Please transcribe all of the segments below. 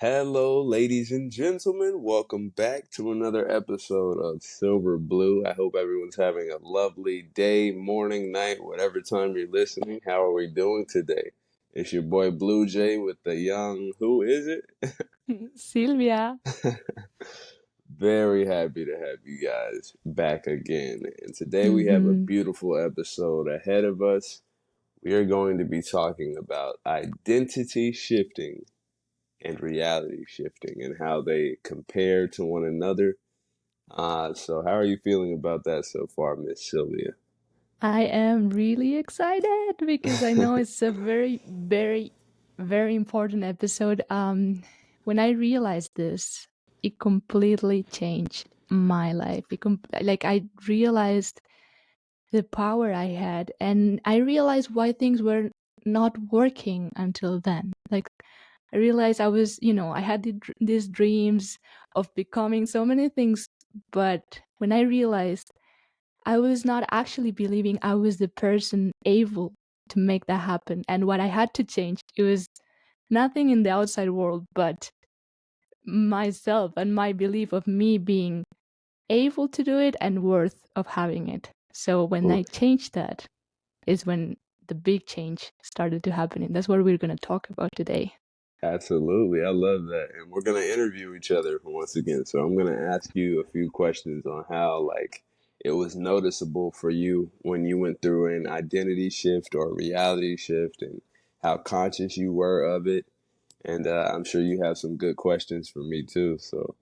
Hello, ladies and gentlemen. Welcome back to another episode of Silver Blue. I hope everyone's having a lovely day, morning, night, whatever time you're listening. How are we doing today? It's your boy BluJay with the young, who is it? Silvia. Very happy to have you guys back again. And today we have a Mm-hmm. beautiful episode ahead of us. We are going to be talking about identity shifting and reality shifting and how they compare to one another. So how are you feeling about that so far, Miss Sylvia? I am really excited because I know it's a very important episode. When I realized this, it completely changed my life. Like I realized the power I had, and I realized why things were not working until then. Like I realized I had these dreams of becoming so many things, but when I realized I was not actually believing I was the person able to make that happen. And what I had to change, it was nothing in the outside world, but myself and my belief of me being able to do it and worth of having it. So when I changed that is when the big change started to happen. And that's what we're going to talk about today. Absolutely. I love that. And we're going to interview each other once again. So I'm going to ask you a few questions on how, like, it was noticeable for you when you went through an identity shift or reality shift and how conscious you were of it. And I'm sure you have some good questions for me too. So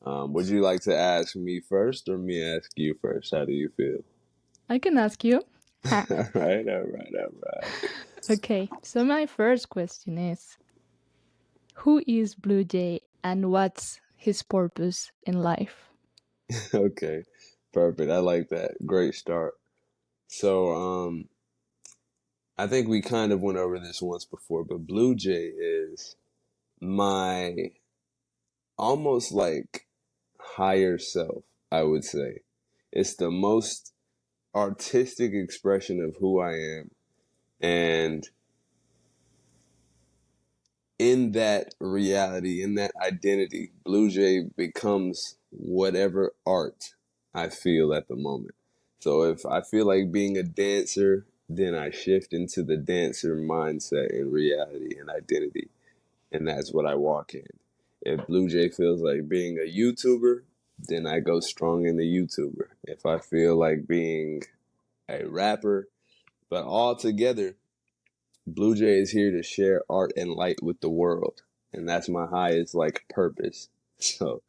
would you like to ask me first or me ask you first? How do you feel? I can ask you. Ha. All right, all right, all right. Okay, so my first question is, who is Blue Jay and what's his purpose in life? Okay, perfect. I like that. Great start. So, I think we kind of went over this once before, but Blue Jay is my almost like higher self, I would say. It's the most artistic expression of who I am. And in that reality, in that identity, Blue Jay becomes whatever art I feel at the moment. So if I feel like being a dancer, then I shift into the dancer mindset and reality and identity. And that's what I walk in. If Blue Jay feels like being a YouTuber, then I go strong in the YouTuber. If I feel like being a rapper, but all together, Blue Jay is here to share art and light with the world, and that's my highest like purpose. So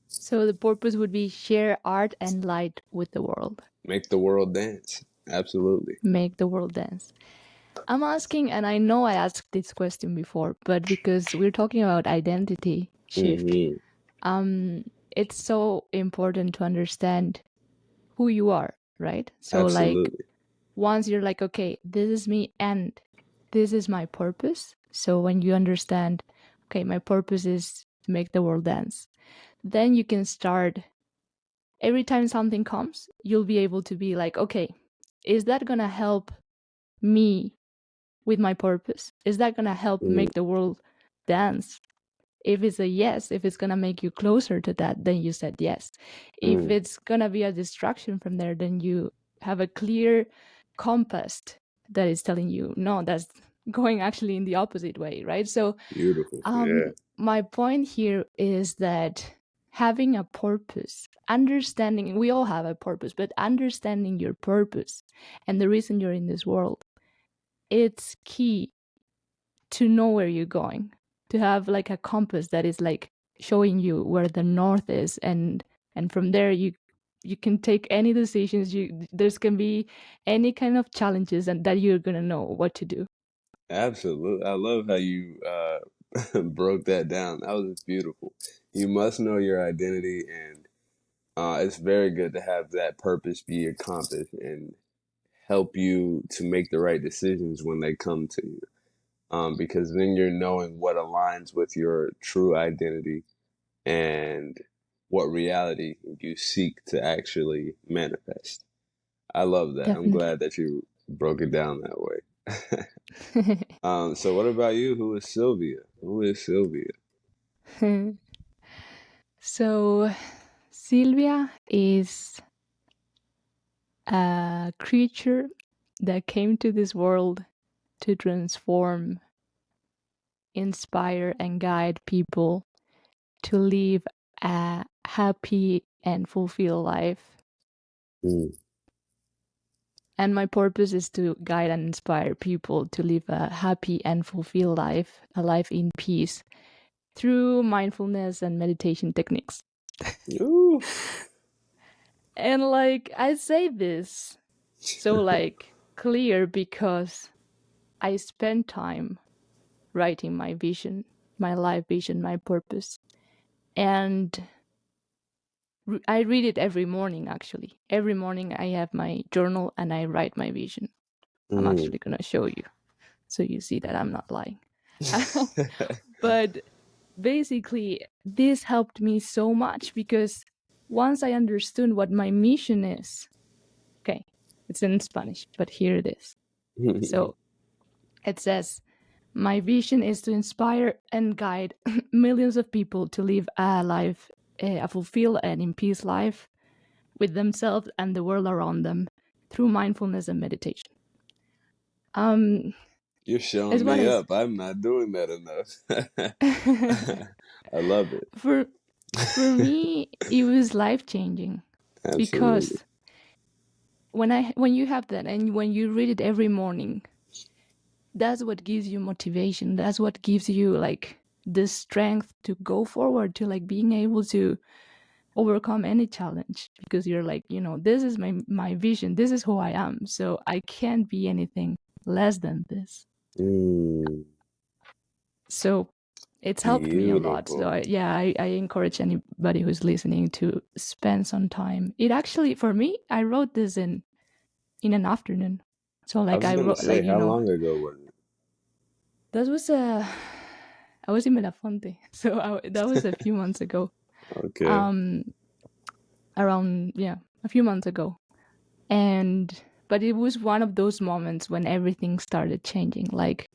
So the purpose would be share art and light with the world, make the world dance. Absolutely. make the world dance. I'm asking, and I know I asked this question before, but because we're talking about identity shift, Mm-hmm. it's so important to understand who you are, right? So, like, Absolutely. once you're like, okay, this is me and this is my purpose. So, when you understand, okay, my purpose is to make the world dance, then you can start every time something comes, you'll be able to be like, okay, is that going to help me with my purpose? Is that going to help Mm-hmm. make the world dance? If it's a yes, if it's going to make you closer to that, then you said yes. If it's going to be a distraction from there, then you have a clear compass that is telling you, no, that's going actually in the opposite way, right? So Beautiful. Yeah. my point here is that having a purpose, understanding, we all have a purpose, but understanding your purpose and the reason you're in this world, it's key to know where you're going, to have like a compass that is like showing you where the north is, and from there you can take any decisions. There's can be any kind of challenges, and that you're gonna know what to do. Absolutely. I love how you broke that down. That was beautiful. You must know your identity, and it's very good to have that purpose be your compass and help you to make the right decisions when they come to you. Because then you're knowing what aligns with your true identity and what reality you seek to actually manifest. I love that. I'm Definitely. glad that you broke it down that way. So what about you? Who is Sylvia? Who is Sylvia? So, Silvia is a creature that came to this world to transform, inspire, and guide people to live a happy and fulfilled life. Mm. And my purpose is to guide and inspire people to live a happy and fulfilled life, a life in peace, through mindfulness and meditation techniques. Ooh. And like, I say this so like clear because I spend time writing my vision, my life vision, my purpose. And I read it every morning, actually. Every morning I have my journal and I write my vision. I'm Mm. actually going to show you so you see that I'm not lying. But basically, this helped me so much because once I understood what my mission is, okay, it's in Spanish, but here it is. So it says, my vision is to inspire and guide millions of people to live a life, a fulfilled and in peace life with themselves and the world around them through mindfulness and meditation. Um, You're is showing what me is up. I'm not doing that enough. I love it. for for me it was life changing Absolutely. because when you have that and when you read it every morning, that's what gives you motivation. That's what gives you like the strength to go forward, to like being able to overcome any challenge, because you're like, this is my vision, this is who I am, so I can't be anything less than this. Mm. So it's helped me a lot. So Beautiful. I encourage anybody who's listening to spend some time. It actually, for me, I wrote this in an afternoon. So I like was I gonna wrote, say, like, how long ago was that was I was in Melafonte, so that was a few months ago. it? Okay. Um, around, yeah, a few months ago. And but it was one of those moments when everything started changing. Like,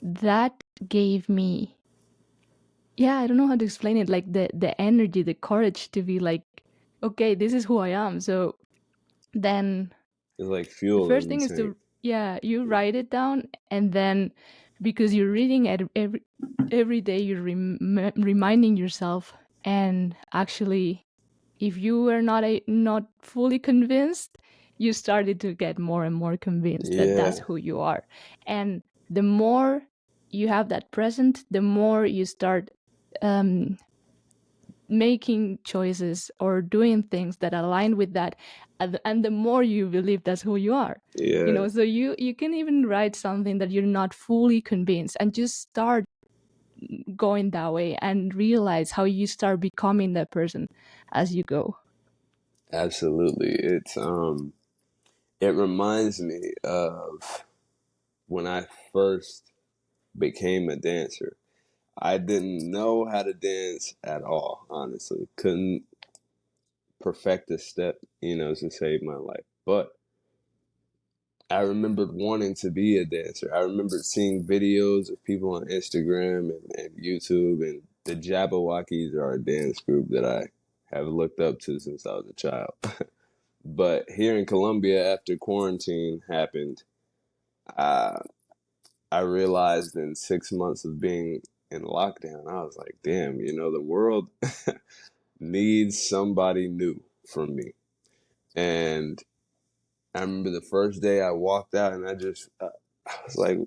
that gave me, yeah, I don't know how to explain it, like the energy, the courage to be like, okay, this is who I am. So then It's like the fuel first in the thing is tank. to, yeah, you write it down, and then because you're reading it every day, you're reminding yourself. And actually, if you were not fully convinced, you started to get more and more convinced that that's Yeah, who you are. And the more you have that present, the more you start um, making choices or doing things that align with that, and the more you believe that's who you are. yeah, So you can even write something that you're not fully convinced, and just start going that way and realize how you start becoming that person as you go. absolutely. It reminds me of when I first became a dancer. I didn't know how to dance at all, honestly. Couldn't perfect a step, to save my life. But I remembered wanting to be a dancer. I remembered seeing videos of people on Instagram and YouTube, and the Jabberwockies are a dance group that I have looked up to since I was a child. But here in Colombia, after quarantine happened, uh, I realized in 6 months of being in lockdown, I was like, damn, the world needs somebody new from me. And I remember the first day I walked out and I was like,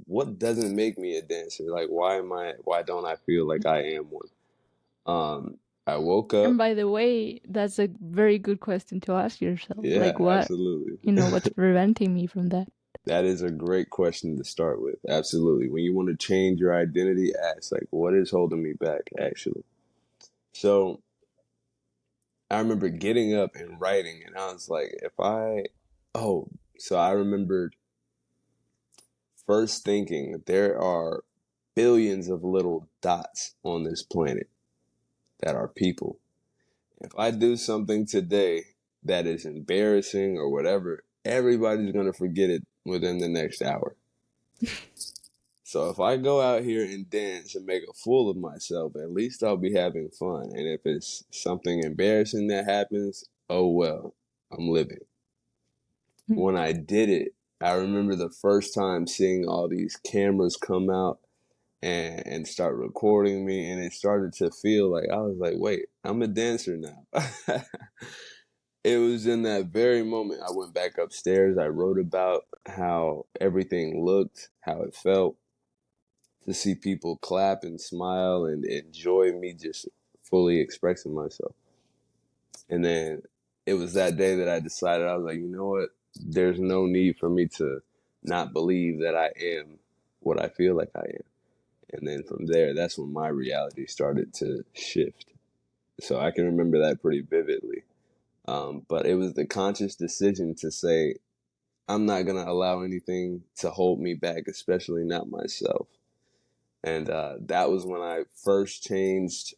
what doesn't make me a dancer? Like, why don't I feel like I am one? I woke And up. by the way, that's a very good question to ask yourself. Like, Yeah, what, absolutely. what's preventing me from that? That is a great question to start with. Absolutely. When you want to change your identity, ask, like, what is holding me back, actually? So I remember getting up and writing, and I was like, oh, so I remembered first thinking there are billions of little dots on this planet that are people. If I do something today that is embarrassing or whatever, everybody's going to forget it within the next hour. So if I go out here and dance and make a fool of myself, at least I'll be having fun. And if it's something embarrassing that happens, oh well, I'm living. Mm. When I did it, I remember the first time seeing all these cameras come out and start recording me, and it started to feel like I was like, wait, I'm a dancer now. It was in that very moment I went back upstairs. I wrote about how everything looked, how it felt, to see people clap and smile and enjoy me just fully expressing myself. And then it was that day that I decided, I was like, you know what? There's no need for me to not believe that I am what I feel like I am. And then from there, that's when my reality started to shift. So I can remember that pretty vividly. But it was the conscious decision to say, I'm not going to allow anything to hold me back, especially not myself. And that was when I first changed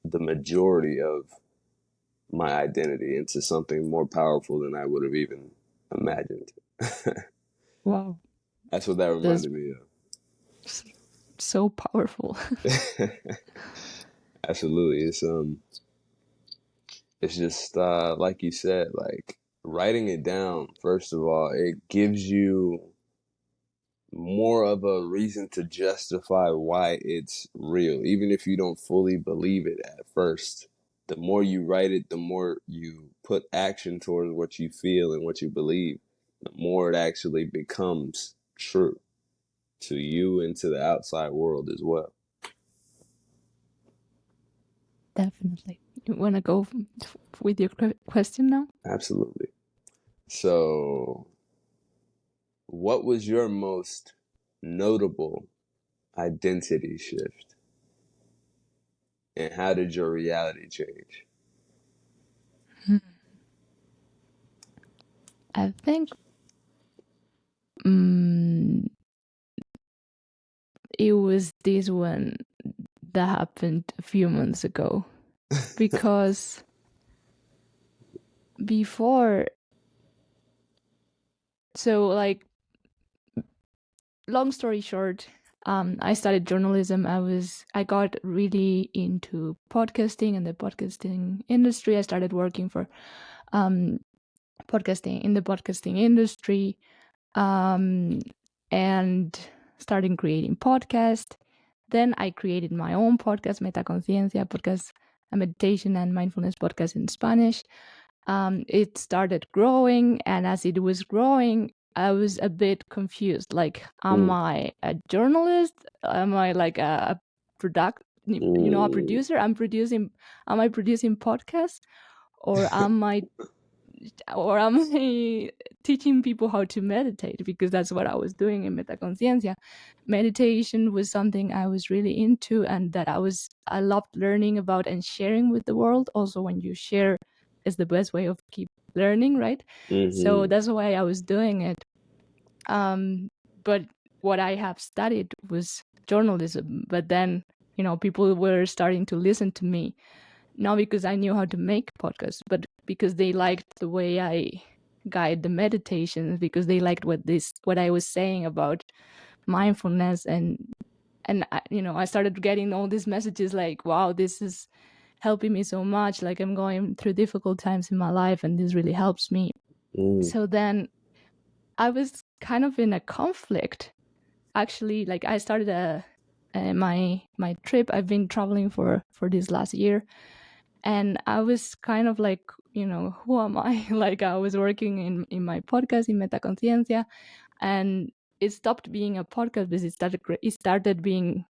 the majority of my identity into something more powerful than I would have even imagined. Wow, That's what that that's reminded me s- so powerful. of. Absolutely. It's just like you said, like writing it down, first of all, it gives you more of a reason to justify why it's real, even if you don't fully believe it at first. The more you write it, the more you put action towards what you feel and what you believe, the more it actually becomes true to you and to the outside world as well. Definitely. You want to go with your question now? Absolutely. So, what was your most notable identity shift, and how did your reality change? Hmm. I think um, it was this one that happened a few months ago because before, so like, long story short, I studied journalism. I got really into podcasting and the podcasting industry. I started working for um, podcasting in the podcasting industry, um, and starting creating podcast. Then I created my own podcast, Metaconciencia podcast, a meditation and mindfulness podcast in Spanish. It started growing, and as it was growing, I was a bit confused. Like, am Mm, I a journalist? Am I like a product, a mm, producer? Am I producing podcasts, or am I teaching people how to meditate? Because that's what I was doing in Metaconciencia. Meditation was something I was really into, and that I loved learning about and sharing with the world. Also, when you share, is the best way of keep learning, right? So mm-hmm, that's why I was doing it. But what I have studied was journalism. But then, people were starting to listen to me, not because I knew how to make podcasts, but because they liked the way I guide the meditations, because they liked what I was saying about mindfulness. And I started getting all these messages like, wow, this is helping me so much. Like, I'm going through difficult times in my life, and this really helps me. mm, So then I was kind of in a conflict. Actually, like, I started my trip. I've been traveling for this last year, and I was kind of like, who am I? Like, I was working in my podcast in Metaconciencia, and it stopped being a podcast because it started being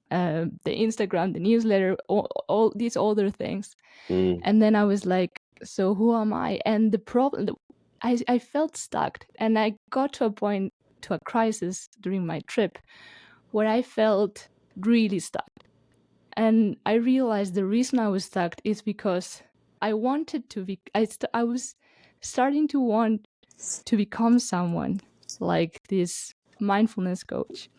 the Instagram, the newsletter, all these other things. mm, And then I was like, so who am I? And the problem, I felt stuck, and I got to a point, to a crisis during my trip, where I felt really stuck. And I realized the reason I was stuck is because I wanted to be, I was starting to want to become someone like this mindfulness coach,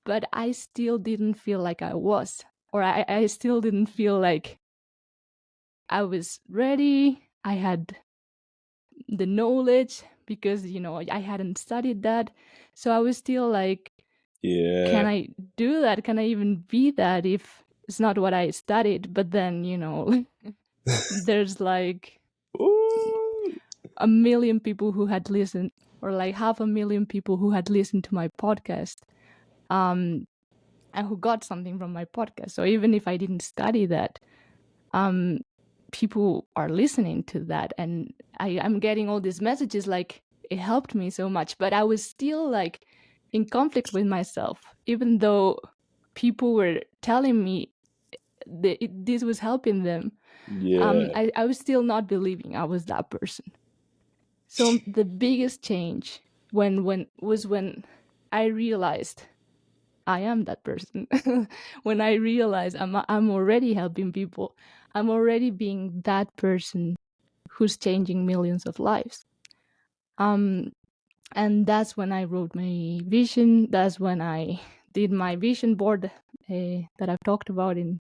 but I still didn't feel like I was, or I still didn't feel like I was ready. I had the knowledge because, I hadn't studied that. So I was still like Can Yeah. I do that? Can I even be that if it's not what I studied? But then, there's like Ooh. a million people who had listened, or like half a million people who had listened to my podcast, um, and who got something from my podcast. So even if I didn't study that, um, people are listening to that, and I'm getting all these messages like it helped me so much. But I was still like in conflict with myself, even though people were telling me this was helping them. Yeah. I was still not believing I was that person. So the biggest change when I realized I am that person. When I realized I'm already helping people, I'm already being that person who's changing millions of lives. Um, and that's when I wrote my vision. That's when I did my vision board that I've talked about in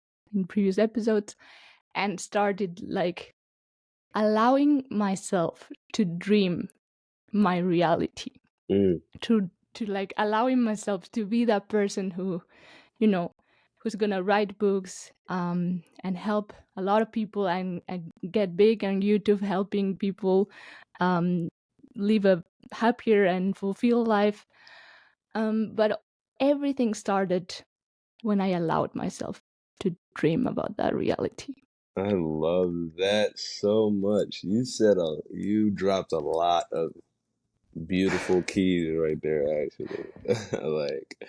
previous episodes, and started like allowing myself to dream my reality, Mm. to like allowing myself to be that person you know who's gonna write books, and help a lot of people, and get big on YouTube helping people um, live a happier and fulfilled life. But everything started when I allowed myself to dream about that reality. I love that so much. You dropped a lot of beautiful keys right there, actually. Like,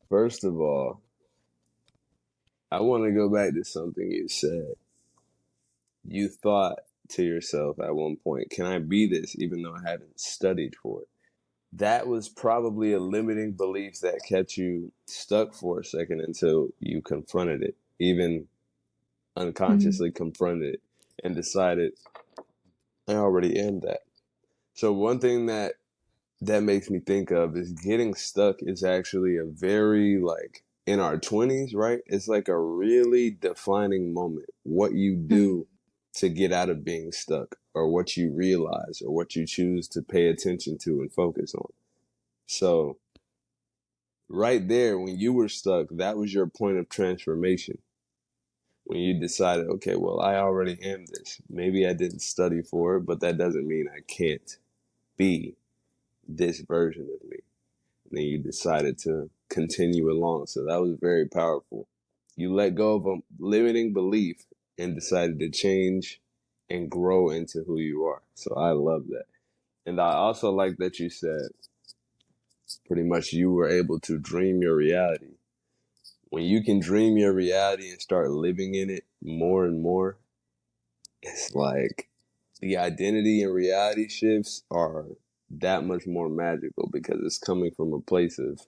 first of all, I want to go back to something you said. You thought to yourself at one point, can I be this even though I haven't studied for it? That was probably a limiting belief that kept you stuck for a second until you confronted it, even Mm. unconsciously confronted it and decided, I already am that. So one thing that makes me think of is getting stuck is actually a very like in our 20s, right? It's like a really defining moment. What you Mm. do to get out of being stuck, or what you realize, or what you choose to pay attention to and focus on. So, right there, when you were stuck, that was your point of transformation. When you decided, okay, well, I already am this. Maybe I didn't study for it, but that doesn't mean I can't be this version of me. And then you decided to continue along. So that was very powerful. You let go of a limiting belief and decided to change and grow into who you are. So I love that. And I also like that you said pretty much you were able to dream your reality. When you can dream your reality and start living in it more and more, it's like the identity and reality shifts are that much more magical because it's coming from a place of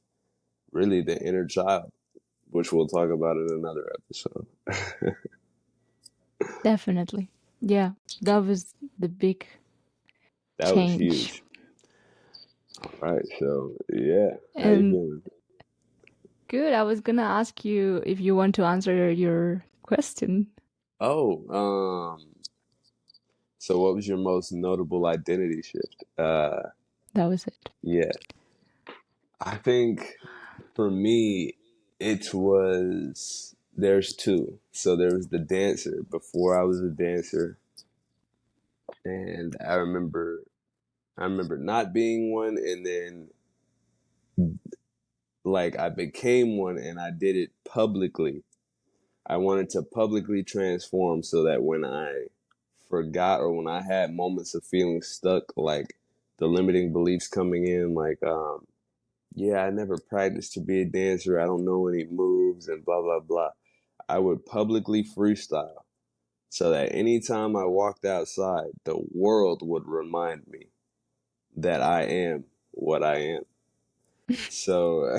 really the inner child, which we'll talk about in another episode. Definitely. Yeah, that was the big That was change. huge. All right, so yeah, how you And feeling? good. I was gonna ask you if you want to answer your question. Oh, so what was your most notable identity shift? That was it. Yeah, I think for me, it was there's two. So there was the dancer before I was a dancer, and I remember not being one, and then like I became one, and I did it publicly. I wanted to publicly transform so that when I forgot or when I had moments of feeling stuck, like the limiting beliefs coming in, like yeah, I never practiced to be a dancer. I don't know any moves and blah blah blah. I would publicly freestyle so that anytime I walked outside, the world would remind me that I am what I am. So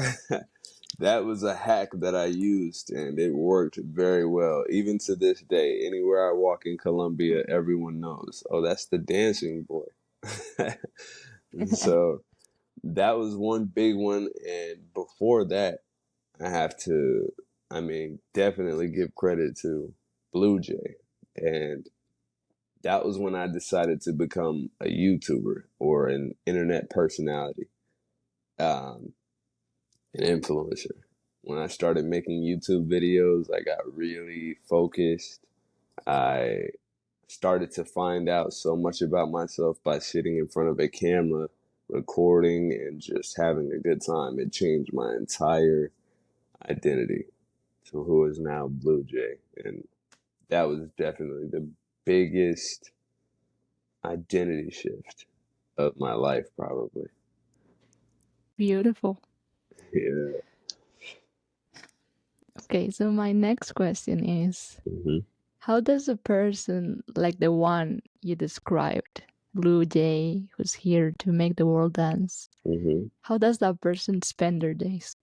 that was a hack that I used and it worked very well. Even to this day, anywhere I walk in Colombia, everyone knows, oh, that's the dancing boy. So that was one big one. And before that, I have to, I mean, definitely give credit to BluJay. And that was when I decided to become a YouTuber or an internet personality. Um, an influencer. When I started making YouTube videos, I got really focused. I started to find out so much about myself by sitting in front of a camera, recording, and just having a good time. It changed my entire identity to who is now BluJay. And that was definitely the biggest identity shift of my life, probably. Beautiful. Yeah. Okay, so my next question is, Hmm. how does a person like the one you described, Blue Jay, who's here to make the world dance, Hmm. how does that person spend their days?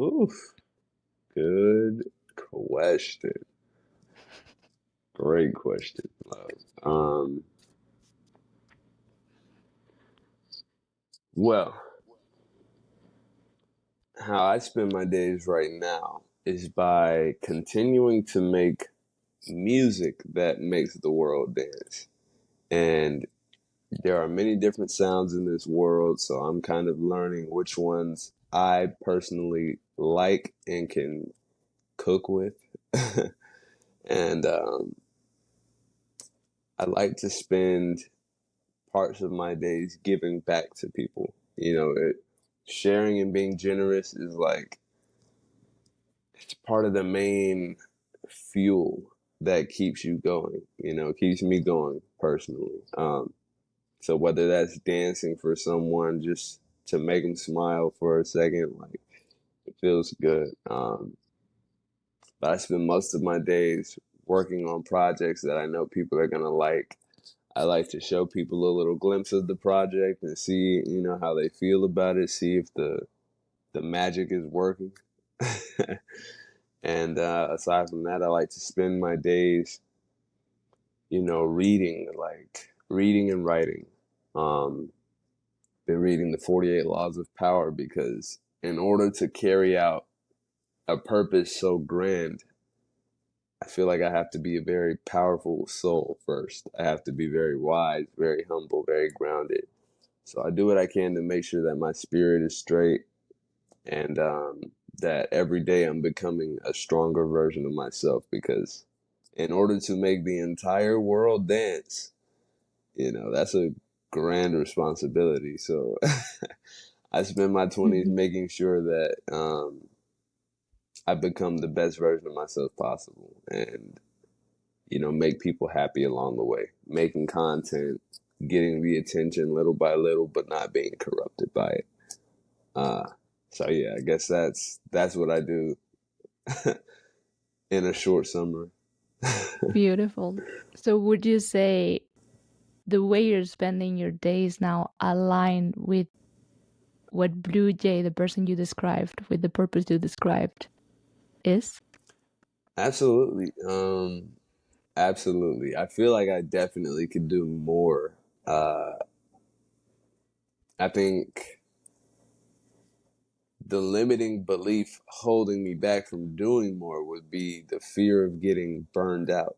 Oof. Good question. Great question, love. Well, how I spend my days right now is by continuing to make music that makes the world dance. And there are many different sounds in this world, so I'm kind of learning which ones I personally like and can cook with. And I like to spend parts of my days giving back to people. Sharing and being generous is like it's part of the main fuel that keeps you going. Keeps me going personally. So whether that's dancing for someone just to make them smile for a second, like it feels good. But I spend most of my days working on projects that I know people are gonna like. I like to show people a little glimpse of the project and see, how they feel about it, see if the magic is working. And aside from that, I like to spend my days, reading, like reading and writing. Um, been reading the 48 Laws of Power because in order to carry out a purpose so grand, I feel like I have to be a very powerful soul first. I have to be very wise, very humble, very grounded. So I do what I can to make sure that my spirit is straight and that every day I'm becoming a stronger version of myself because in order to make the entire world dance, that's a grand responsibility. So I spend my 20s Mhm. making sure that I become the best version of myself possible and, make people happy along the way, making content, getting the attention little by little, but not being corrupted by it. Uh, so yeah, I guess that's what I do in a short summary. Beautiful. So, would you say the way you're spending your days now align with what Blue Jay, the person you described, with the purpose you described, is? Absolutely. Absolutely. I feel like I definitely could do more. I think the limiting belief holding me back from doing more would be the fear of getting burned out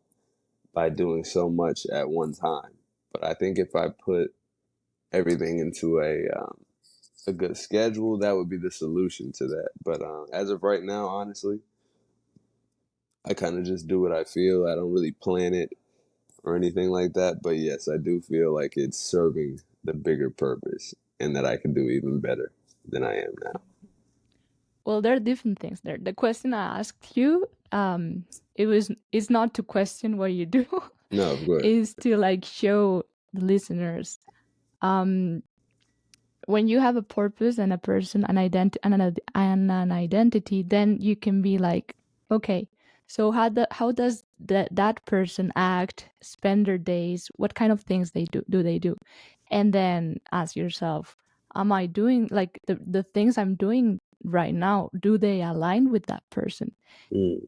by doing so much at one time. But I think if I put everything into a good schedule, that would be the solution to that. But as of right now, honestly, I kind of just do what I feel. I don't really plan it or anything like that. But yes, I do feel like it's serving the bigger purpose and that I can do even better than I am now. Well, there are different things there. The question I asked you, it was is not to question what you do, No, go ahead. is to like show the listeners, um, when you have a purpose and a person, an identity, then you can be like, okay, so how does that person act, spend their days, what kind of things they do, and then ask yourself, am I doing like the things I'm doing right now? Do they align with that person? Mm,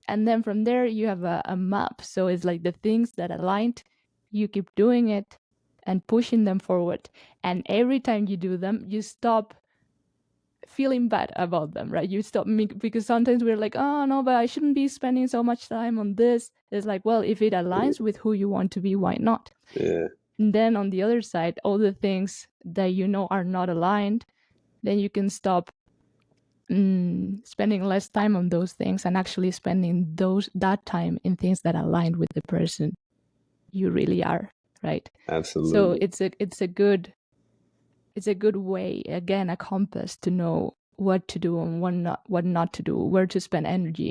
And then from there you have a map. So it's like the things that aligned, you keep doing it and pushing them forward. And every time you do them, you stop feeling bad about them, right? You stop because sometimes we're like, oh no, but I shouldn't be spending so much time on this. It's like, well, if it aligns with who you want to be, why not? yeah. And then on the other side, all the things that you know are not aligned, then you can stop spending less time on those things and actually spending that time in things that align with the person you really are, right? So Absolutely. it's a good way, again, a compass to know what to do and what not to do, where to spend energy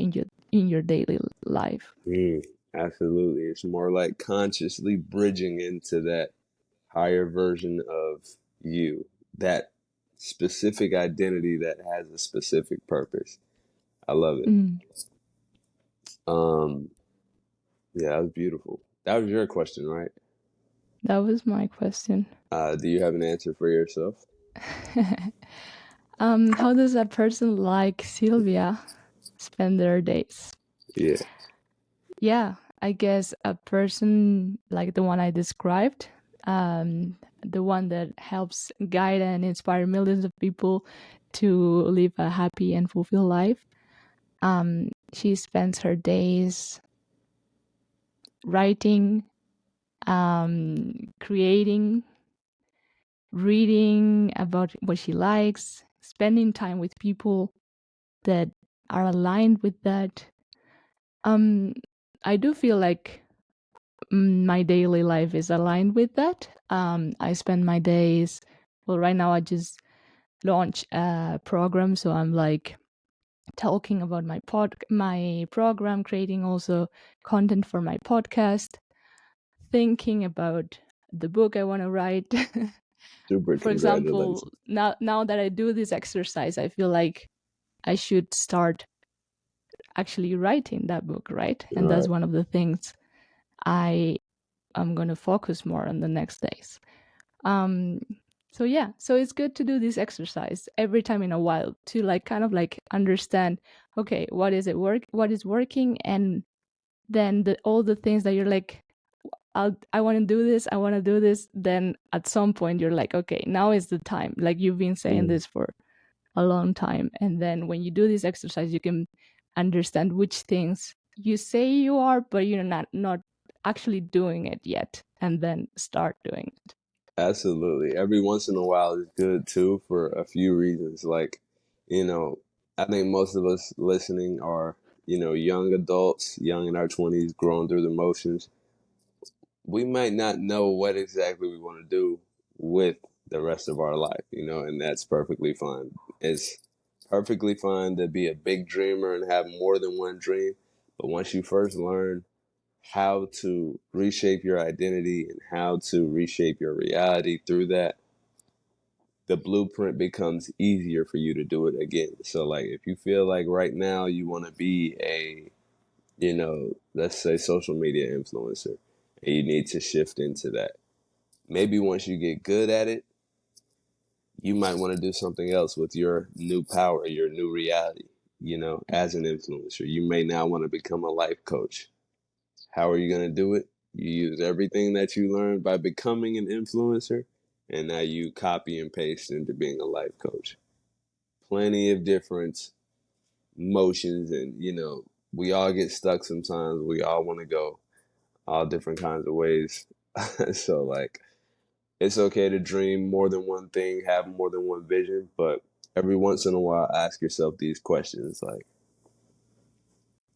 in your daily life. Mm, absolutely. It's more like consciously bridging into that higher version of you, that specific identity that has a specific purpose. I love it. Mm, Um, yeah, that was beautiful. That was your question, right? that was my question. Do you have an answer for yourself? How does a person like Sylvia spend their days? Yeah, Yeah, I guess a person like the one I described, the one that helps guide and inspire millions of people to live a happy and fulfilled life. She spends her days writing, creating, reading about what she likes, spending time with people that are aligned with that. Um, I do feel like my daily life is aligned with that. I spend my days. Well, right now I just launched a program, so I'm like talking about my program, creating also content for my podcast, thinking about the book I want to write. super For example, congratulations. now that I do this exercise, I feel like I should start actually writing that book, right? All And that's right. one of the things I am going to focus more on the next days. Um, so yeah, so it's good to do this exercise every time in a while to like kind of like understand, okay, what is working, and then all the things that you're like, I want to do this, I want to do this. Then at some point you're like, okay, now is the time. Like you've been saying Mm, this for a long time, and then when you do this exercise, you can understand which things you say you are, but you're not actually doing it yet, and then start doing it. absolutely. Every once in a while is good too for a few reasons. Like, you know, I think most of us listening are, young adults, young in our 20s, growing through the motions. We might not know what exactly we want to do with the rest of our life, and that's perfectly fine. It's perfectly fine to be a big dreamer and have more than one dream. But once you first learn how to reshape your identity and how to reshape your reality through that, the blueprint becomes easier for you to do it again. So, like, if you feel like right now you want to be a, let's say social media influencer, and you need to shift into that. Maybe once you get good at it, you might want to do something else with your new power, your new reality, as an influencer. You may now want to become a life coach. How are you going to do it? You use everything that you learned by becoming an influencer, and now you copy and paste into being a life coach. Plenty of different motions, and we all get stuck sometimes. We all want to go all different kinds of ways. So, like, it's okay to dream more than one thing, have more than one vision, but every once in a while, ask yourself these questions, like,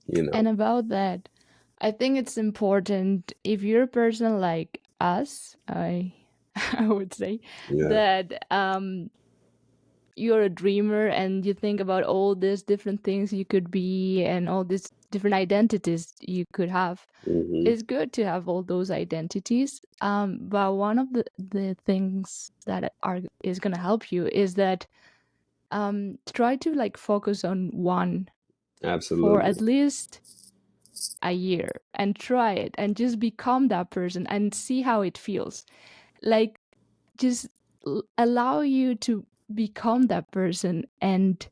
you And know, about that, I think it's important if you're a person like us, I I would say yeah, that you're a dreamer and you think about all these different things you could be and all these different identities you could have. hmm, It's good to have all those identities. But one of the things that is gonna help you is that try to like focus on one for absolutely, at least a year and try it and just become that person and see how it feels. Like just allow you to become that person and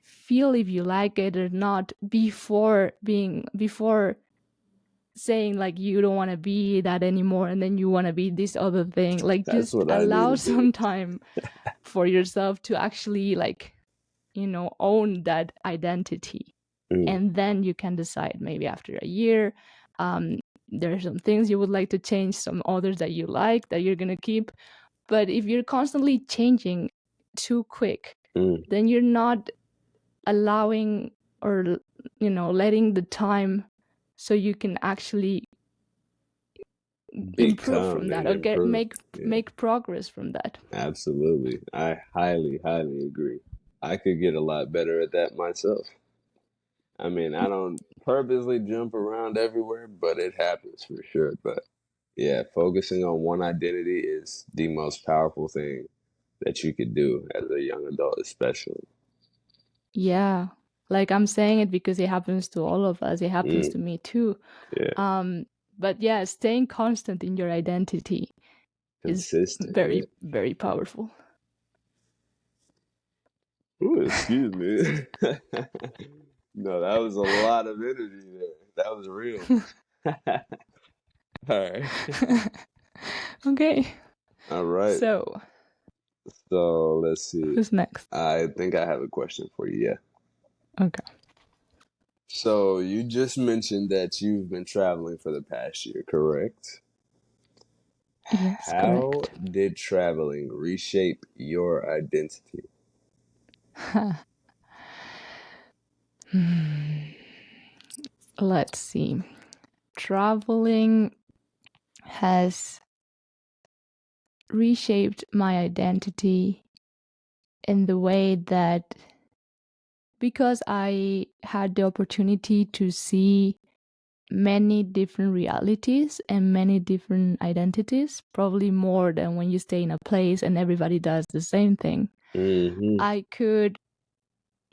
feel if you like it or not before saying like you don't want to be that anymore and then you want to be this other thing. Like that's just what I need allow to do. some time for yourself to actually like own that identity, Mm, and then you can decide maybe after a year. um, there are some things you would like to change, some others that you like that you're going to keep. But if you're constantly changing too quick, mm, then you're not allowing or letting the time so you can actually improve Become from that and or get improve. make Yeah, make progress from that. absolutely. I highly, highly agree. I could get a lot better at that myself. I mean, I don't purposely jump around everywhere, but it happens for sure. But yeah, focusing on one identity is the most powerful thing that you could do as a young adult, especially. Yeah, like I'm saying it because it happens to all of us. It happens to Mm, me too. yeah, But yeah, staying constant in your identity is consistent. very, Yeah. very powerful. Ooh, excuse me. No, that was a lot of energy there. That was real. All right. Okay, All right. so So let's see. who's next? I think I have a question for you. Yeah. Okay. So you just mentioned that you've been traveling for the past year, correct? Yes, How correct. did traveling reshape your identity? Let's see. Traveling has reshaped my identity in the way that because I had the opportunity to see many different realities and many different identities, probably more than when you stay in a place and everybody does the same thing. Mm-hmm. I could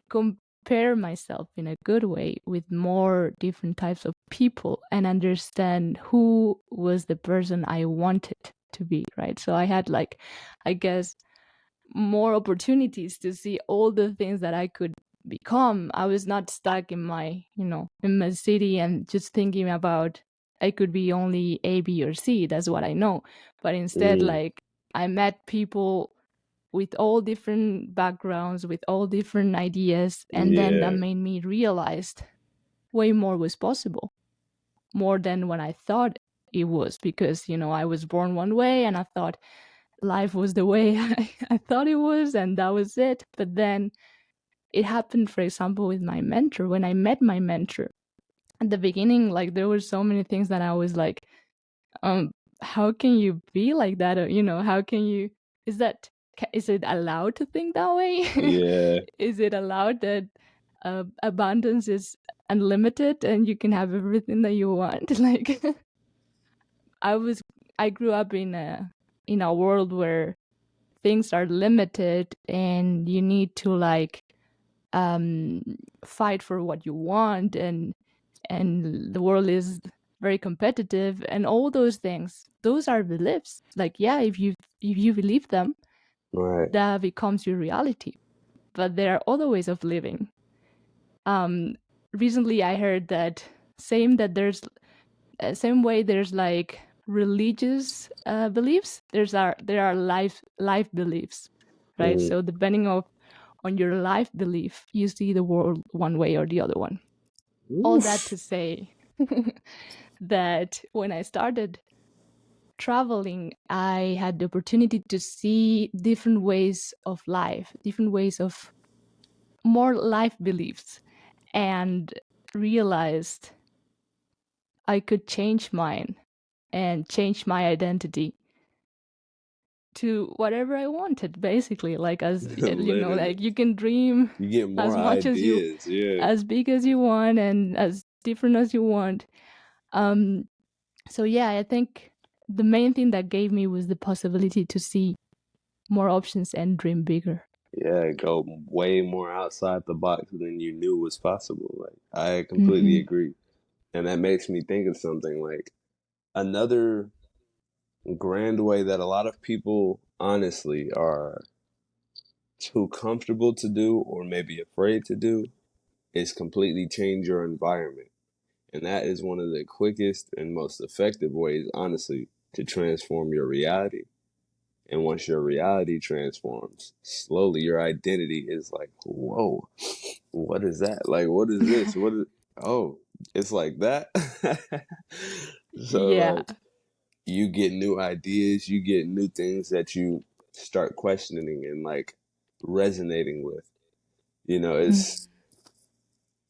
compare myself in a good way with more different types of people and understand who was the person I wanted to be, right? So I had, like, I guess, more opportunities to see all the things that I could become. I was not stuck in my city and just thinking about I could be only A, B, or C. That's what I know. But instead, Mm, like, I met people with all different backgrounds, with all different ideas, and then that yeah. made me realize way more was possible, more than when I thought it was, because I was born one way and I thought life was the way I thought it was, and that was it. But then it happened, for example, with my mentor. When I met my mentor at the beginning, like, there were so many things that I was like, um, how can you be like that? Or, how can you, is that, is it allowed to think that way? Yeah. Is it allowed that abundance is unlimited and you can have everything that you want? Like, I was, I grew up in a world where things are limited and you need to, like, um fight for what you want, and the world is very competitive and all those things. Those are beliefs. Like, yeah, if you believe them, Right. that becomes your reality. But there are other ways of living. um Recently I heard that same way there's, like, religious beliefs, there are life beliefs, right? Mm. So depending on your life belief, you see the world one way or the other one. All that Oof. to say that when I started traveling, I had the opportunity to see different ways of life, different ways of more life beliefs, and realized I could change mine and change my identity to whatever I wanted, basically. Like, as Literally. like, you can dream You get as more much ideas. Yeah. as big as you want and as different as you want. Um, so yeah, I think the main thing that gave me was the possibility to see more options and dream bigger. Yeah. Go way more outside the box than you knew was possible. Like, I completely Mm-hmm. agree. And that makes me think of something like another grand way that a lot of people honestly are too comfortable to do or maybe afraid to do is completely change your environment. And that is one of the quickest and most effective ways, honestly, to transform your reality. And once your reality transforms, slowly your identity is like, whoa, what is that? Like, what is this? What is, oh, it's like that. So, Yeah. like, you get new ideas, you get new things that you start questioning and like resonating with. You know, Mhm.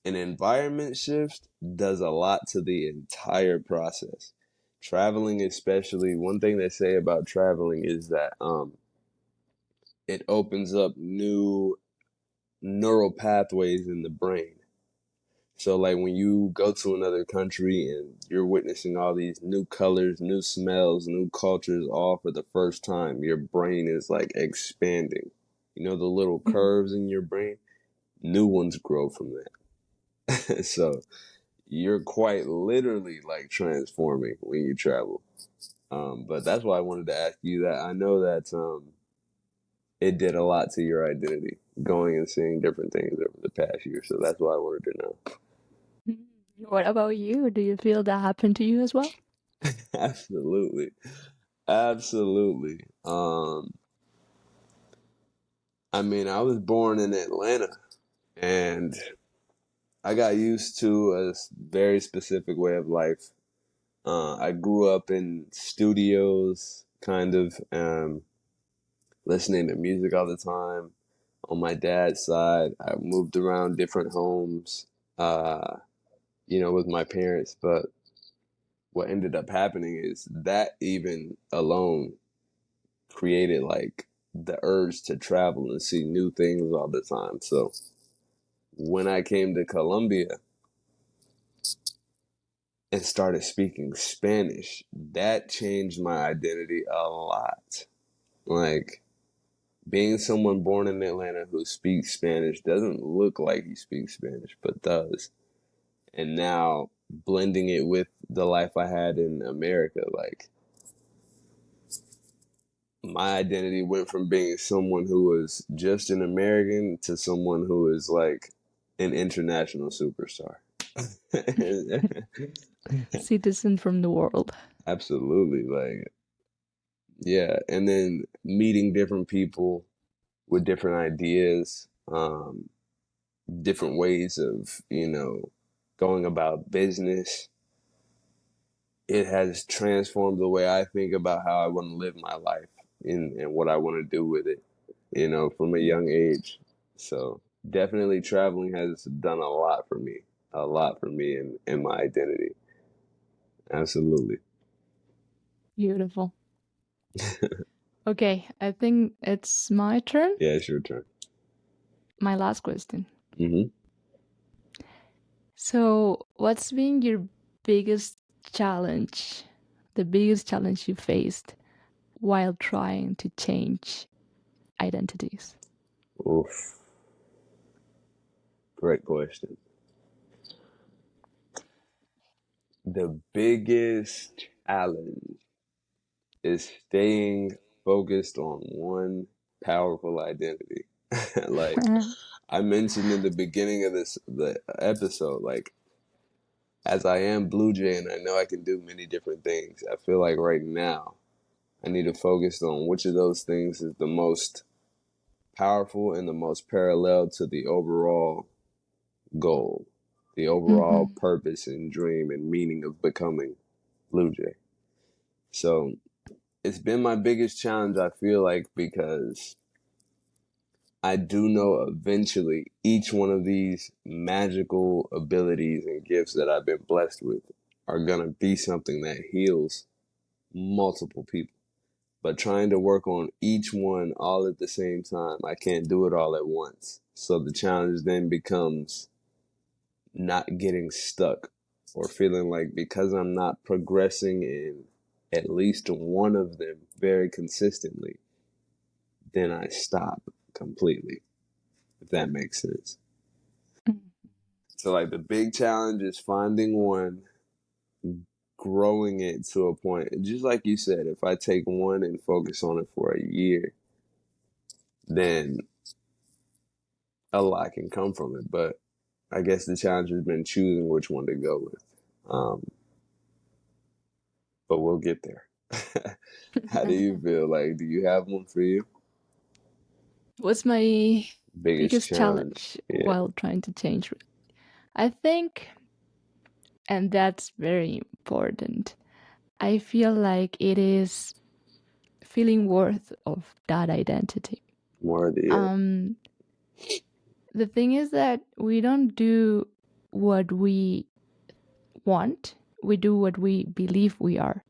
An environment shift does a lot to the entire process. Traveling, especially, one thing they say about traveling is that it opens up new neural pathways in the brain. So, like when you go to another country and you're witnessing all these new colors, new smells, new cultures, all for the first time, your brain is like expanding. You know, the little curves in your brain, new ones grow from that. So, you're quite literally like transforming when you travel. But that's why I wanted to ask you that. I know that it did a lot to your identity going and seeing different things over the past year. So that's why I wanted to know. Mm. What about you? Do you feel that happened to you as well? Absolutely. Absolutely. I mean, I was born in Atlanta and I got used to a very specific way of life. I grew up in studios, kind of, listening to music all the time. On my dad's side, I moved around different homes, uh, with my parents. But what ended up happening is that even alone created like the urge to travel and see new things all the time. So when I came to Colombia and started speaking Spanish, that changed my identity a lot. Like being someone born in Atlanta who speaks Spanish doesn't look like he speaks Spanish, but does. And now blending it with the life I had in America, like my identity went from being someone who was just an American to someone who is like an international superstar. Citizen from the world. Absolutely. Like, yeah. And then meeting different people with different ideas, different ways of, going about business. It has transformed the way I think about how I want to live my life and what I want to do with it, from a young age. So definitely traveling has done a lot for me and my identity. Absolutely. Beautiful. Okay, I think it's my turn. Yeah, it's your turn. My last question. Hmm. So, what's been your biggest challenge? The biggest challenge you faced while trying to change identities? Oof. Great question. The biggest challenge is staying focused on one powerful identity. Like I mentioned in the beginning of the episode, like as I am BluJay and I know I can do many different things, I feel like right now I need to focus on which of those things is the most powerful and the most parallel to the overall goal, the overall Mm-hmm. purpose and dream and meaning of becoming BluJay. So it's been my biggest challenge, I feel like, because I do know eventually each one of these magical abilities and gifts that I've been blessed with are going to be something that heals multiple people. But trying to work on each one all at the same time, I can't do it all at once. So the challenge then becomes not getting stuck or feeling like because I'm not progressing in at least one of them very consistently, then I stop completely, if that makes sense. So, like, the big challenge is finding one, growing it to a point. Just like you said, if I take one and focus on it for a year, then a lot can come from it. But I guess the challenge has been choosing which one to go with. But we'll get there. How do you feel? Like, do you have one for you? What's my Biggest biggest challenge? challenge Yeah, while trying to change? I think, and that's very important, I feel like it is feeling worth of that identity. more of the Um, the thing is that we don't do. what we want, we do what we believe we are.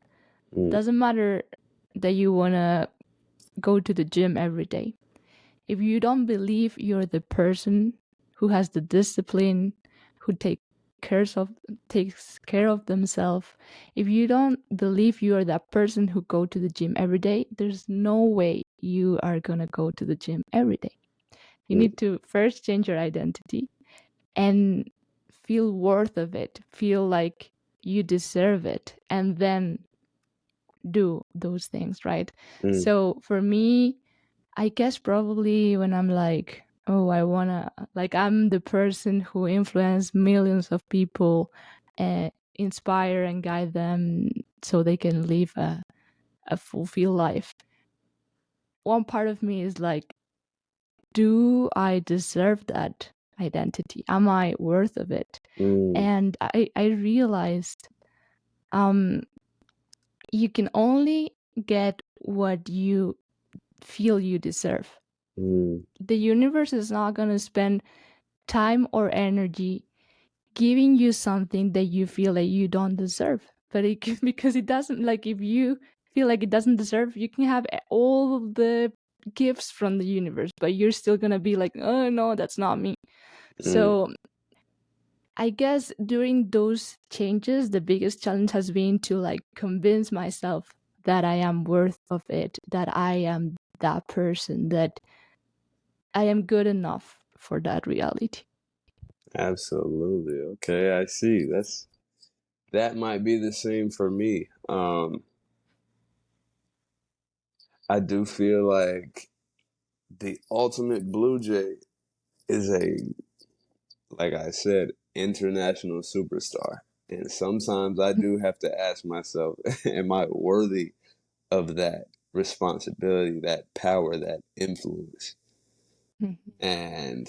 Mm, Doesn't matter that you want to go to the gym every day. If you don't believe you're the person who has the discipline, who cares of takes care of themselves, if you don't believe you are that person who go to the gym every day, there's no way you are going to go to the gym every day. You mm, need to first change your identity and feel worth of it, feel like you deserve it, and then do those things, right? mm, So for me, I guess probably when I'm like, oh, I wanna, like, I'm the person who influence millions of people, inspire and guide them so they can live a fulfilled life. One part of me is like, do I deserve that identity? Am I worth of it? mm, And I realized, um, you can only get what you feel you deserve. mm, The universe is not going to spend time or energy giving you something that you feel like you don't deserve. But because it doesn't, like, if you feel like it doesn't deserve, you can have all the gifts from the universe, but you're still going to be like, oh no, that's not me. mm. So I guess during those changes, the biggest challenge has been to like convince myself that I am worth of it, that I am that person, that I am good enough for that reality. Absolutely. Okay, I see. That might be the same for me. I do feel like the ultimate Blue Jay is a, like I said, international superstar. And sometimes I do have to ask myself, am I worthy of that responsibility, that power, that influence? And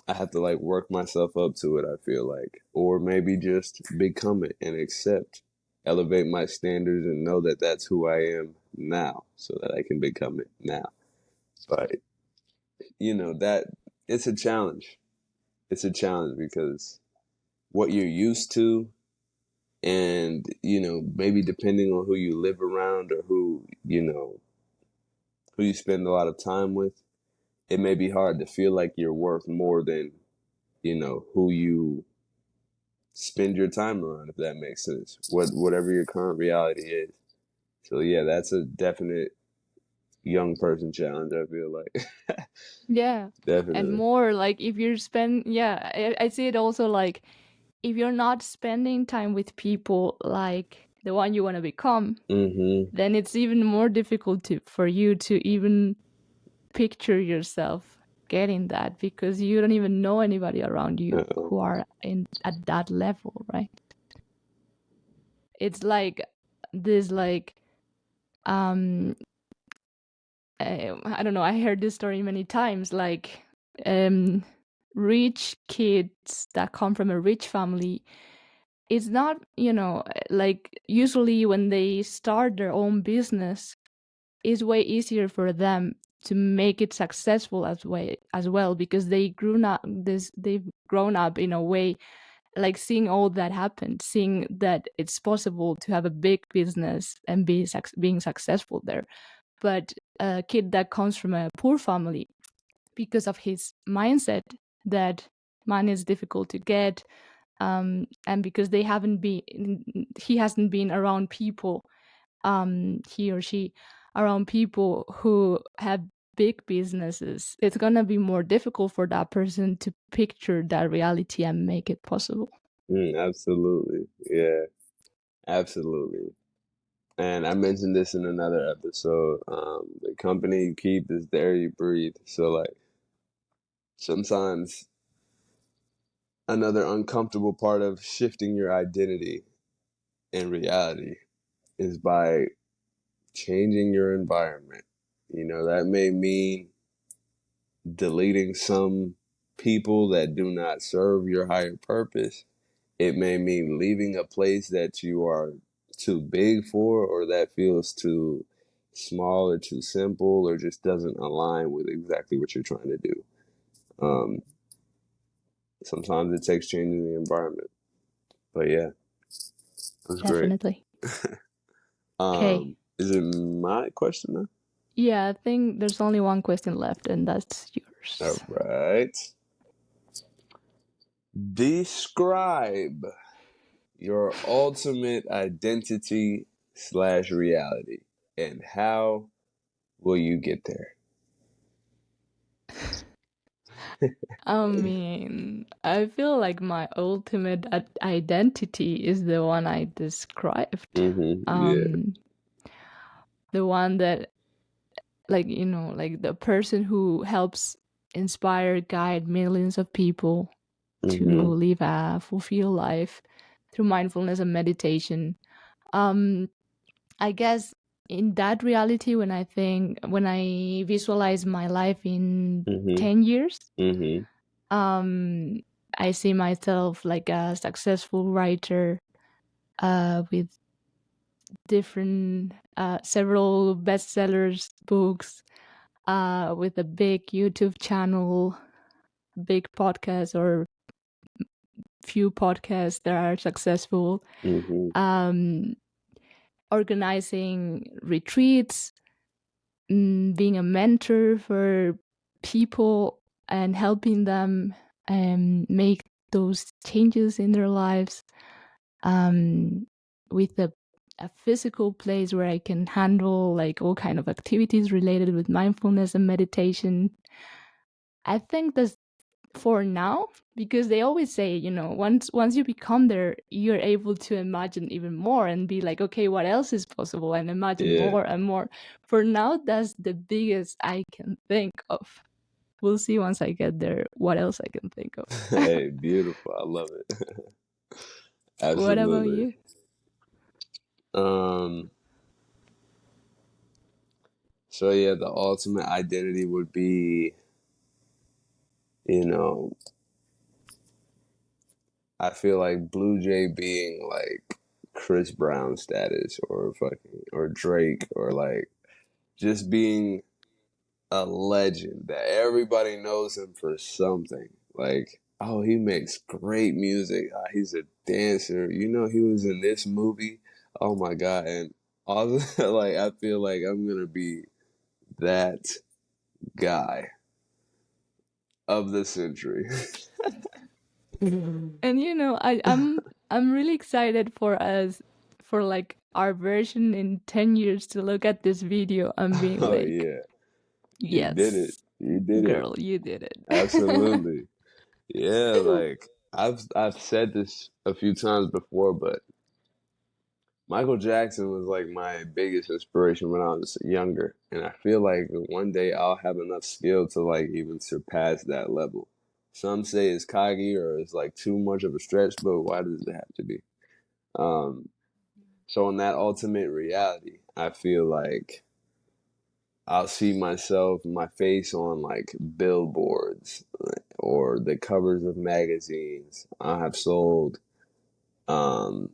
I have to like work myself up to it, I feel like, or maybe just become it and accept, elevate my standards and know that that's who I am now so that I can become it now. But, that it's a challenge. It's a challenge because what you're used to, and, maybe depending on who you live around or who you spend a lot of time with, it may be hard to feel like you're worth more than, who you spend your time around, if that makes sense. Whatever your current reality is. So yeah, that's a definite young person challenge, I feel like. Yeah. And Definitely. more like if you're yeah, I see it also like if you're not spending time with people like the one you want to become, Mm-hmm. then it's even more difficult for you to even picture yourself getting that because you don't even know anybody around you Uh-oh. who are in at that level, right? It's like this like um I don't know, I heard this story many times like um rich kids that come from a rich family, it's not, like usually when they start their own business, it's way easier for them to make it successful as well because they've grown up in a way like seeing all that happen, seeing that it's possible to have a big business and being successful there. But a kid that comes from a poor family, because of his mindset that money is difficult to get, and because he hasn't been around people, he or she around people who have big businesses, it's gonna be more difficult for that person to picture that reality and make it possible. Absolutely. Yeah, absolutely. And I mentioned this in another episode. The company you keep is the air you breathe. So like sometimes another uncomfortable part of shifting your identity and reality is by changing your environment. That may mean deleting some people that do not serve your higher purpose. It may mean leaving a place that you are too big for, or that feels too small or too simple, or just doesn't align with exactly what you're trying to do. Um, sometimes it takes changing the environment. But yeah, that's great. Definitely. Okay. Is it my question now? Yeah, I think there's only one question left, and that's All yours. right. Describe your ultimate identity slash reality, and how will you get there? I mean, I feel like my ultimate identity is the one I described. Yeah. Um, the one that, like, like the person who helps inspire, guide millions of people to Mm-hmm. live a fulfilled life through mindfulness and meditation. Um, I guess in that reality, when I visualize my life in Mm-hmm. 10 years, Mm-hmm. um, I see myself like a successful writer with different, several bestsellers, books, with a big YouTube channel, big podcast, or few podcasts that are successful, Mm-hmm. um, organizing retreats, being a mentor for people and helping them make those changes in their lives, um, with a physical place where I can handle like all kind of activities related with mindfulness and meditation. I think that's for now, because they always say, once you become there, you're able to imagine even more and be like, okay, what else is possible, and imagine Yeah. more and more. For now, that's the biggest I can think of. We'll see once I get there what else I can think of. Hey, beautiful. I love it. What about Absolutely. you? Um, so yeah, the ultimate identity would be, you know, I feel like BluJay being like Chris Brown status, or fucking, or Drake, or like just being a legend that everybody knows him for something. Like, oh, he makes great music. He's a dancer. He was in this movie. Oh my god! And all like, I feel like I'm gonna be that guy of the century. And I'm really excited for us, for like our version in 10 years, to look at this video and being Oh like, yeah, you did it. yes, You did it. girl, you did it. Absolutely. Yeah, like I've said this a few times before, but Michael Jackson was like my biggest inspiration when I was younger, and I feel like one day I'll have enough skill to like even surpass that level. Some say it's cocky or it's like too much of a stretch, but why does it have to be? Um, so in that ultimate reality, I feel like I'll see myself, my face on like billboards or the covers of magazines. I have sold. Um,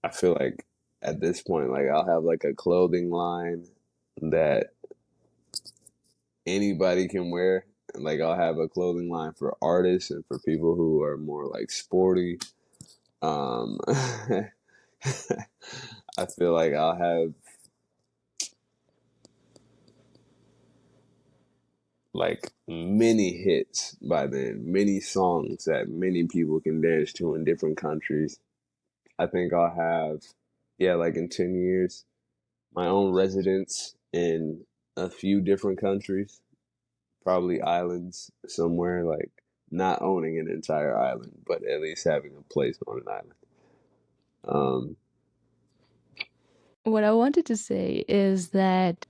I feel like at this point, like I'll have like a clothing line that anybody can wear. And like I'll have a clothing line for artists and for people who are more like sporty. I feel like I'll have like many hits by then, many songs that many people can dance to in different countries. I think I'll have, yeah, like in 10 years, my own residence in a few different countries, probably islands somewhere, like not owning an entire island, but at least having a place on an island. Um, What I wanted to say is that,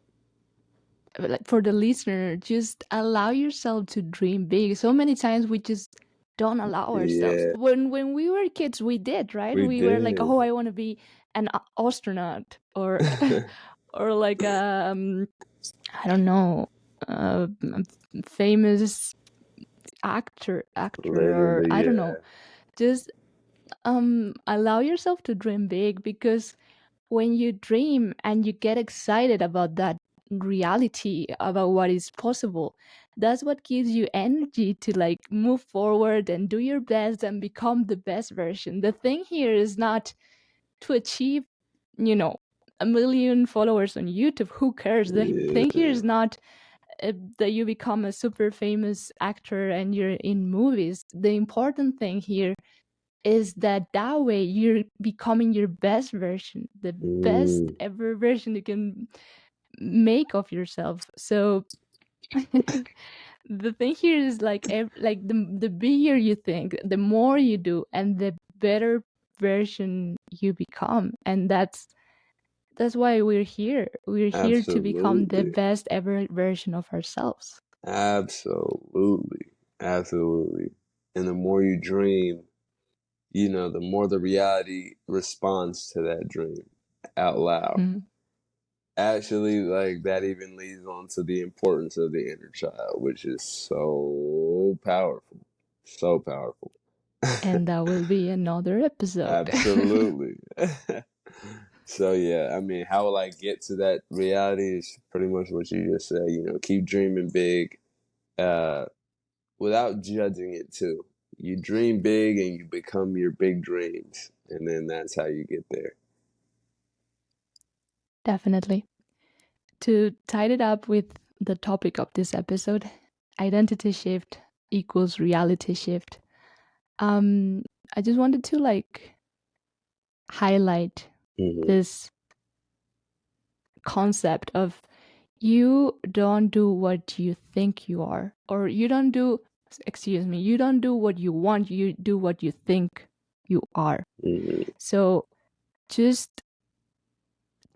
like, for the listener, just allow yourself to dream big. So many times we just don't allow ourselves. yeah, When we were kids, we did, right? we We were like, did. oh, I want to be an astronaut, or or like, I don't know, a famous actor, or Literally, I don't know. yeah. Just allow yourself to dream big, because when you dream and you get excited about that reality, about what is possible, That's what gives you energy to like move forward and do your best and become the best version. The thing here is not to achieve, you know, a million followers on YouTube. Who cares? The thing here Yeah. is not that you become a super famous actor and you're in movies. The important thing here is that that way you're becoming your best version, the best Mm, ever version you can make of yourself. So the thing here is like like the bigger you think, the more you do, and the better version you become. And that's why we're here. We're here to become the absolutely. best ever version of ourselves. Absolutely. Absolutely. And the more you dream, the more the reality responds to that dream out loud. Mhm. Actually, like that even leads on to the importance of the inner child, which is so powerful. So powerful. And that will be another episode. Absolutely. So yeah, I mean, how will I get to that reality is pretty much what you just said. Keep dreaming big, uh, without judging it too. You dream big and you become your big dreams, and then that's how you get there. Definitely. To tie it up with the topic of this episode, identity shift equals reality shift. Um, I just wanted to like highlight Hmm. this concept of you don't do what you think you are, or you don't do, excuse me, you don't do what you want, you do what you think you are. Hmm. So just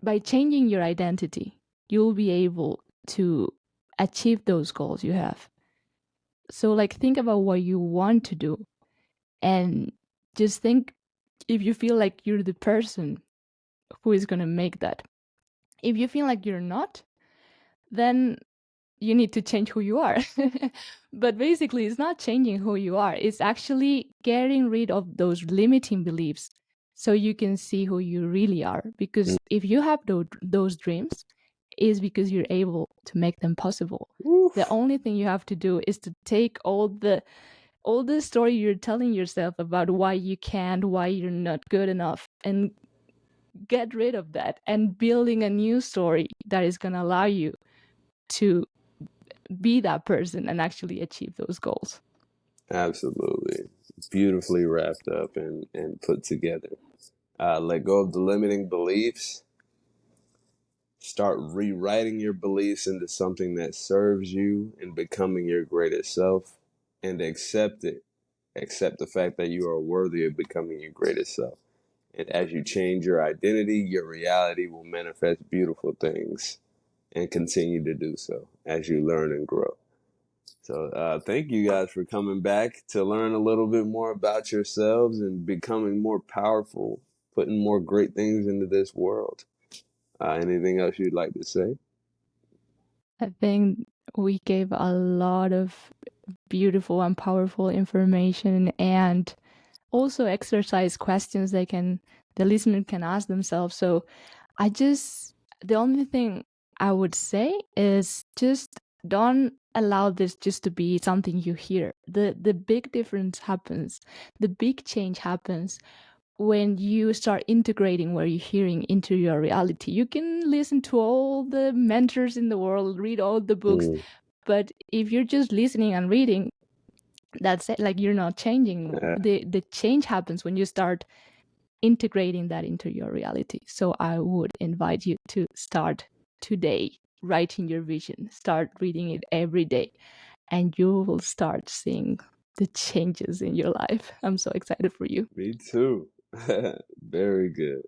by changing your identity, you'll be able to achieve those goals you have. So, like, think about what you want to do and just think if you feel like you're the person who is going to make that. If you feel like you're not, then you need to change who you are. But basically, it's not changing who you are, it's actually getting rid of those limiting beliefs so you can see who you really are. Because if you have those dreams, is because you're able to make them possible. The Oof. only thing you have to do is to take all the story you're telling yourself about why you can't, why you're not good enough, and get rid of that and building a new story that is going to allow you to be that person and actually achieve those goals. Absolutely. Beautifully wrapped up and put together. Let go of the limiting beliefs. Start rewriting your beliefs into something that serves you and becoming your greatest self, and accept it. Accept the fact that you are worthy of becoming your greatest self. And as you change your identity, your reality will manifest beautiful things and continue to do so as you learn and grow. So, thank you guys for coming back to learn a little bit more about yourselves and becoming more powerful, putting more great things into this world. Anything else you'd like to say? I think we gave a lot of beautiful and powerful information, and also exercise questions the listener can ask themselves. So I just, the only thing I would say is just don't allow this just to be something you hear. The big difference happens, the big change happens when you start integrating what you're hearing into your reality. You can listen to all the mentors in the world, read all the books, Mm, but if you're just listening and reading, that's it. Like, you're not changing. uh, The change happens when you start integrating that into your reality. So I would invite you to start today writing your vision, start reading it every day, and you will start seeing the changes in your life. I'm so excited for you. Me too. Very good.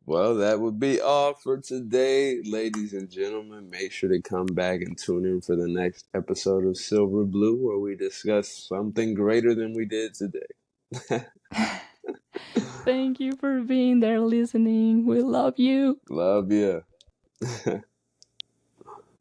Well, that would be all for today, ladies and gentlemen. Make sure to come back and tune in for the next episode of Silver Blue, where we discuss something greater than we did today. Thank you for being there listening. We love you. Love ya.